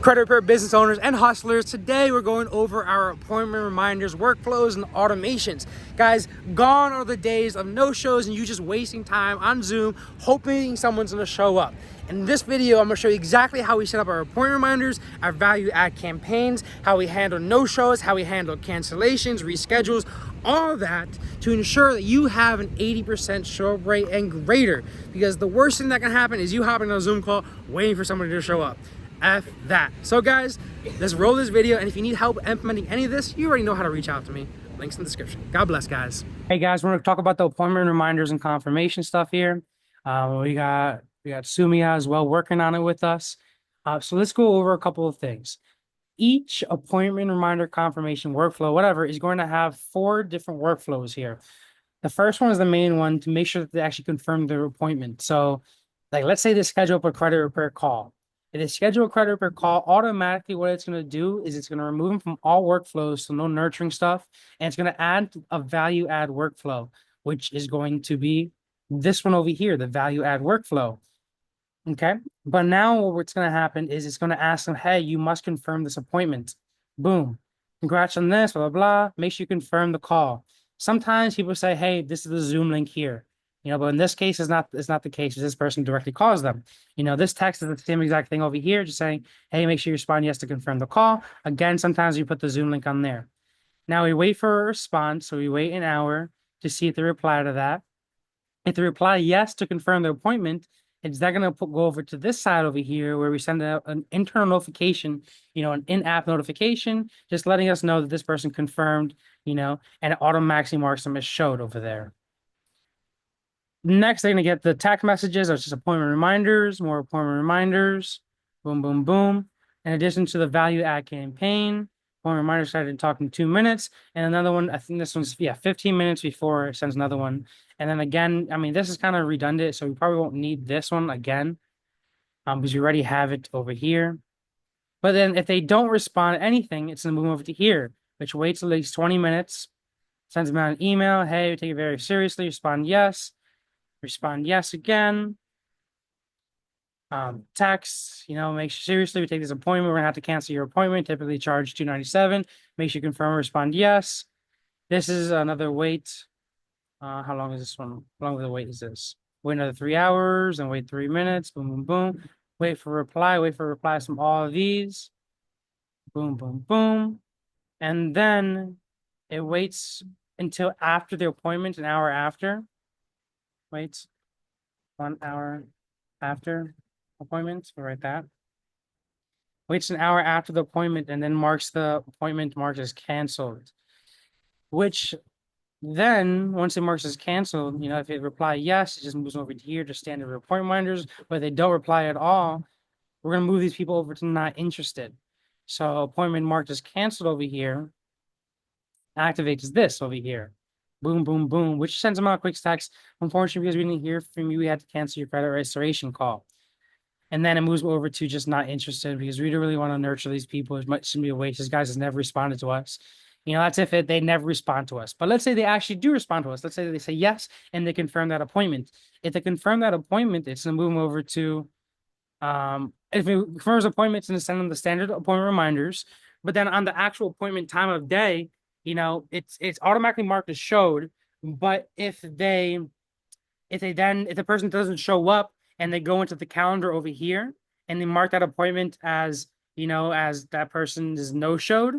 credit repair business owners and hustlers. Today we're going over our appointment reminders, workflows, and automations. Guys, gone are the days of no-shows and you just wasting time on Zoom hoping someone's gonna show up. In this video, I'm gonna show you exactly how we set up our appointment reminders, our value add campaigns, how we handle no-shows, how we handle cancellations, reschedules, all that to ensure that you have an 80% show up rate and greater. Because the worst thing that can happen is you hopping on a Zoom call waiting for somebody to show up. F that. So guys, let's roll this video, and if you need help implementing any of this, you already know how to reach out to me. Links in the description. God bless, guys. Hey guys, we're gonna talk about the appointment reminders and confirmation stuff here. We got Sumia as well working on it with us. So let's go over a couple of things. Each appointment reminder, confirmation, workflow, whatever, is going to have 4 different workflows here. The first one is the main one to make sure that they actually confirm their appointment. So, like, let's say they schedule up a credit repair call. If they schedule a credit repair call, automatically what it's going to do is it's going to remove them from all workflows, so no nurturing stuff, and it's going to add a value add workflow, which is going to be this one over here, the value add workflow. Okay, but now what's going to happen is it's going to ask them, hey, you must confirm this appointment. Boom. Congrats on this, blah, blah, blah. Make sure you confirm the call. Sometimes people say, hey, this is the Zoom link here. But in this case, it's not the case. This person directly calls them. This text is the same exact thing over here, just saying, hey, make sure you respond yes to confirm the call. Again, sometimes you put the Zoom link on there. Now we wait for a response. So we wait an hour to see if they reply to that. If they reply yes to confirm the appointment, it's then going to go over to this side over here where we send out an internal notification, an in-app notification, just letting us know that this person confirmed, and it automatically marks them as showed over there. Next, they're going to get the text messages, or just appointment reminders, more appointment reminders, boom, boom, boom. In addition to the value add campaign, appointment reminder started talking 2 minutes, and another one, I think this one's, 15 minutes before it sends another one. And then again, this is kind of redundant, so we probably won't need this one again, because you already have it over here. But then if they don't respond to anything, it's going to move over to here, which waits at least 20 minutes, sends them out an email, hey, we take it very seriously, respond yes again. Text, make sure seriously we take this appointment. We're gonna have to cancel your appointment. Typically charge $297. Make sure you confirm, respond yes. This is another wait. How long is this one? How long of the wait is this? Wait another 3 hours and wait 3 minutes. Boom, boom, boom. Wait for reply. Wait for replies from all of these. Boom, boom, boom. And then it waits until after the appointment, an hour after. Wait, 1 hour after appointment. We'll write that. Waits an hour after the appointment and then marks the appointment marked as canceled. Which then, once it marks as canceled, if they reply yes, it just moves over to here to standard appointment reminders. But if they don't reply at all, we're going to move these people over to not interested. So appointment marked as canceled over here activates this over here. Boom, boom, boom, which sends them out a quick text. Unfortunately, because we didn't hear from you, we had to cancel your credit restoration call. And then it moves over to just not interested because we don't really want to nurture these people. It might be a waste. These guys has never responded to us. That's if they never respond to us. But let's say they actually do respond to us. Let's say they say yes and they confirm that appointment. If they confirm that appointment, it's going to move them over to, if it confirms appointments, and send them the standard appointment reminders. But then on the actual appointment time of day, it's automatically marked as showed. But if the person doesn't show up and they go into the calendar over here and they mark that appointment as, as that person is no-showed,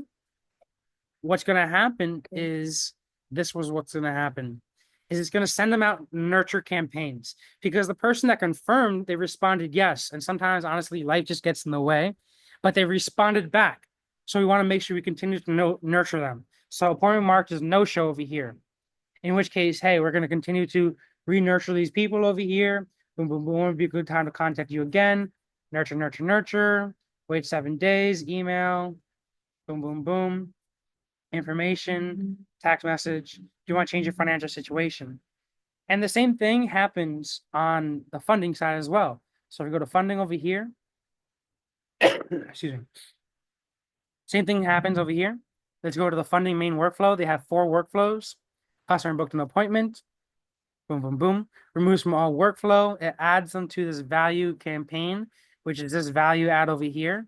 what's going to happen is what's going to happen is it's going to send them out nurture campaigns because the person that confirmed, they responded yes. And sometimes, honestly, life just gets in the way, but they responded back. So we want to make sure we continue to nurture them. So appointment marked as no-show over here. In which case, hey, we're going to continue to re-nurture these people over here. Boom, boom, boom. Would be a good time to contact you again. Nurture, nurture, nurture. Wait 7 days. Email. Boom, boom, boom. Information. Text message. Do you want to change your financial situation? And the same thing happens on the funding side as well. So if we go to funding over here. Excuse me. Same thing happens over here. Let's go to the funding main workflow. They have 4 workflows. Customer booked an appointment. Boom, boom, boom. Removes from all workflow. It adds them to this value campaign, which is this value add over here.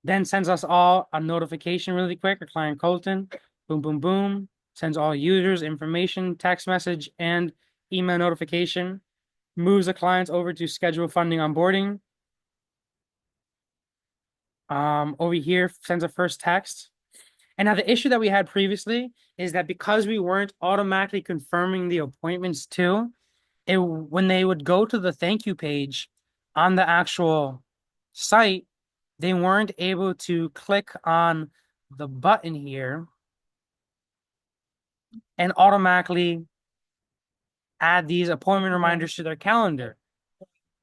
then sends us all a notification really quick, or client Colton, boom, boom, boom, sends all users information, text message, and email notification, moves the clients over to schedule funding onboarding. Over here, sends a first text. And now the issue that we had previously is that because we weren't automatically confirming the appointments too, when they would go to the thank you page on the actual site, they weren't able to click on the button here and automatically add these appointment reminders to their calendar.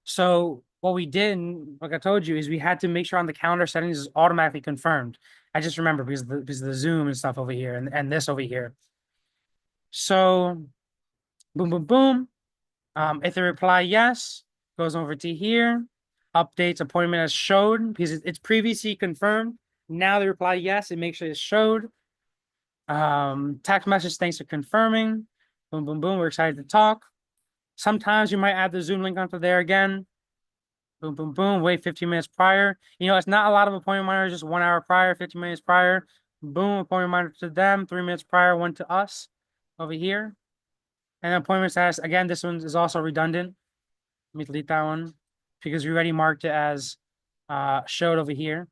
So what we did, like I told you, is we had to make sure on the calendar settings is automatically confirmed. I just remember because of the Zoom and stuff over here and this over here. So boom, boom, boom. If they reply yes, goes over to here, updates appointment as showed because it's previously confirmed. Now they reply yes, it makes sure it's showed. Text message, thanks for confirming. Boom, boom, boom. We're excited to talk. Sometimes you might add the Zoom link onto there again. Boom, boom, boom. Wait 15 minutes prior. You know, it's not a lot of appointment reminders, just 1 hour prior, 15 minutes prior. Boom, appointment reminder to them, 3 minutes prior, one to us over here. And appointment status, again, this one is also redundant. Let me delete that one because we already marked it as showed over here.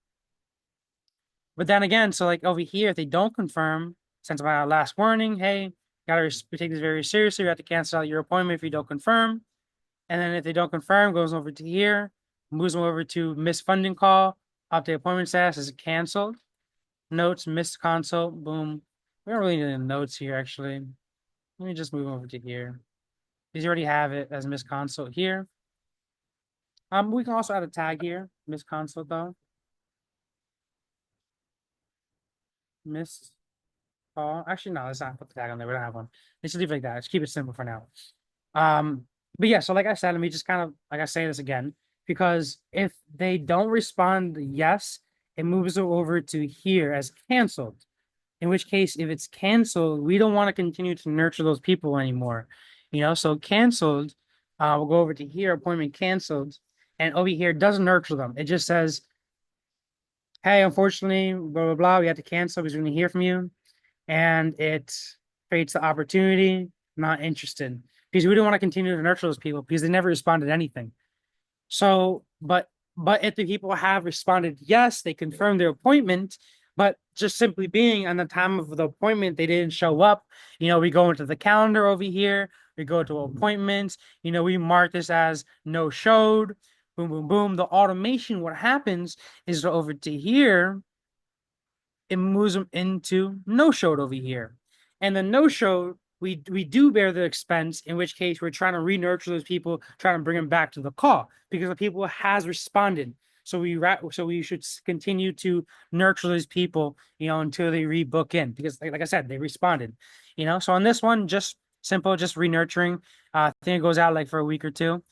But then again, so like over here, if they don't confirm, sends them out a last warning. Hey, we take this very seriously. You have to cancel out your appointment if you don't confirm. And then if they don't confirm, goes over to here, moves them over to missed funding call, update appointment status is canceled. Notes, missed consult, boom. We don't really need any notes here, actually. Let me just move over to here. Because you already have it as missed consult here. We can also add a tag here, missed consult though. Missed call. Actually, no, let's not put the tag on there. We don't have one. Let's leave it like that. Let's keep it simple for now. But yeah, so like I said, let me just kind of like I say this again, because if they don't respond yes, it moves over to here as canceled. In which case, if it's canceled, we don't want to continue to nurture those people anymore. You know, so canceled, we'll go over to here, appointment canceled, and over here doesn't nurture them. It just says, hey, unfortunately, blah blah blah, we have to cancel because we didn't hear from you. And it creates the opportunity, not interested. Because we don't want to continue to nurture those people because they never responded to anything. So, but if the people have responded yes, they confirmed their appointment, but just simply being on the time of the appointment, they didn't show up. You know, we go into the calendar over here, we go to appointments, you know, we mark this as no showed, boom, boom, boom. The automation, what happens is over to here, it moves them into no showed over here. And the no show, we do bear the expense, in which case we're trying to re-nurture those people, trying to bring them back to the call because the people has responded. So we should continue to nurture those people, you know, until they rebook in because like I said, they responded, you know. So on this one, just simple, just re-nurturing. I think it goes out like for a week or two.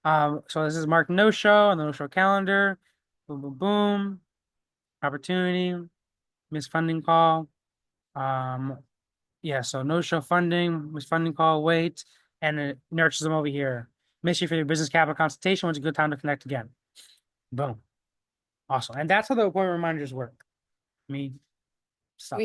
So this is marked no show on the no show calendar. Boom, boom, boom. Opportunity, missed funding call. Yeah, so no show funding, missed funding call, wait, and it nurtures them over here. Miss you for your business capital consultation. When's a good time to connect again? Boom. Awesome. And that's how the appointment reminders work. I mean, stop.